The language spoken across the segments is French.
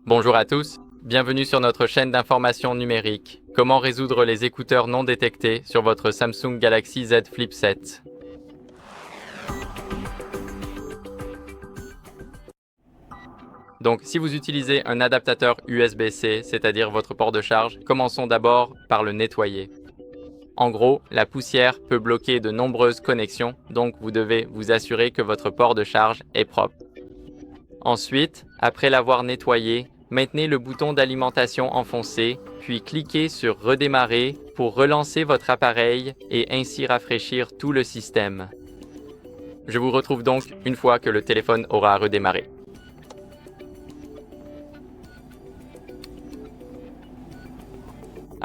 Bonjour à tous, bienvenue sur notre chaîne d'information numérique. Comment résoudre les écouteurs non détectés sur votre Samsung Galaxy Z Flip 7? Donc, si vous utilisez un adaptateur USB-C, c'est-à-dire votre port de charge, commençons d'abord par le nettoyer. En gros, la poussière peut bloquer de nombreuses connexions, donc vous devez vous assurer que votre port de charge est propre. Ensuite, après l'avoir nettoyé, maintenez le bouton d'alimentation enfoncé, puis cliquez sur Redémarrer pour relancer votre appareil et ainsi rafraîchir tout le système. Je vous retrouve donc une fois que le téléphone aura redémarré.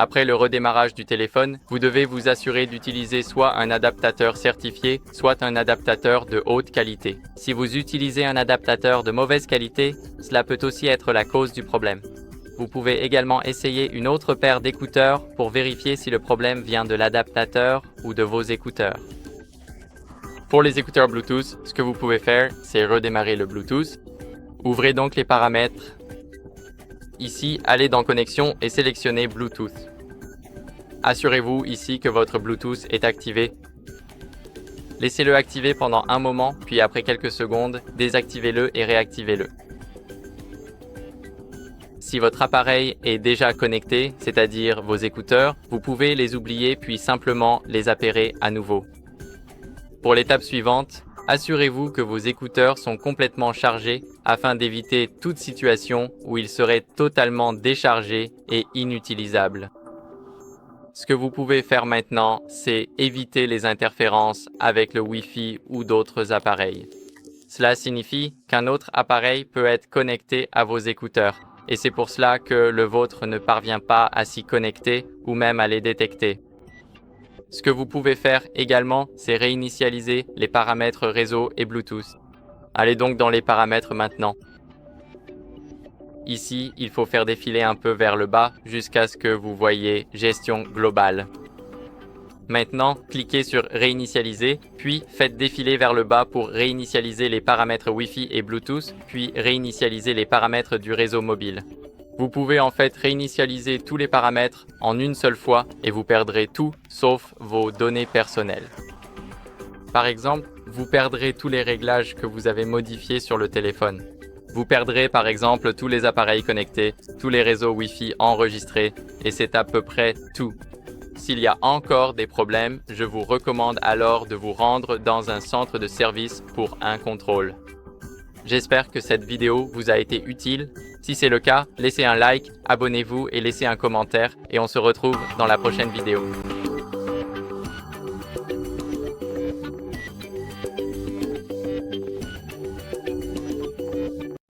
Après le redémarrage du téléphone, vous devez vous assurer d'utiliser soit un adaptateur certifié, soit un adaptateur de haute qualité. Si vous utilisez un adaptateur de mauvaise qualité, cela peut aussi être la cause du problème. Vous pouvez également essayer une autre paire d'écouteurs pour vérifier si le problème vient de l'adaptateur ou de vos écouteurs. Pour les écouteurs Bluetooth, ce que vous pouvez faire, c'est redémarrer le Bluetooth. Ouvrez donc les paramètres. Ici, allez dans Connexion et sélectionnez Bluetooth. Assurez-vous ici que votre Bluetooth est activé. Laissez-le activer pendant un moment, puis après quelques secondes, désactivez-le et réactivez-le. Si votre appareil est déjà connecté, c'est-à-dire vos écouteurs, vous pouvez les oublier puis simplement les appairer à nouveau. Pour l'étape suivante, assurez-vous que vos écouteurs sont complètement chargés afin d'éviter toute situation où ils seraient totalement déchargés et inutilisables. Ce que vous pouvez faire maintenant, c'est éviter les interférences avec le Wi-Fi ou d'autres appareils. Cela signifie qu'un autre appareil peut être connecté à vos écouteurs, et c'est pour cela que le vôtre ne parvient pas à s'y connecter ou même à les détecter. Ce que vous pouvez faire également, c'est réinitialiser les paramètres réseau et Bluetooth. Allez donc dans les paramètres maintenant. Ici, il faut faire défiler un peu vers le bas jusqu'à ce que vous voyez Gestion globale. Maintenant, cliquez sur Réinitialiser, puis faites défiler vers le bas pour réinitialiser les paramètres Wi-Fi et Bluetooth, puis réinitialiser les paramètres du réseau mobile. Vous pouvez en fait réinitialiser tous les paramètres en une seule fois et vous perdrez tout sauf vos données personnelles. Par exemple, vous perdrez tous les réglages que vous avez modifiés sur le téléphone. Vous perdrez par exemple tous les appareils connectés, tous les réseaux Wi-Fi enregistrés, et c'est à peu près tout. S'il y a encore des problèmes, je vous recommande alors de vous rendre dans un centre de service pour un contrôle. J'espère que cette vidéo vous a été utile. Si c'est le cas, laissez un like, abonnez-vous et laissez un commentaire, et on se retrouve dans la prochaine vidéo.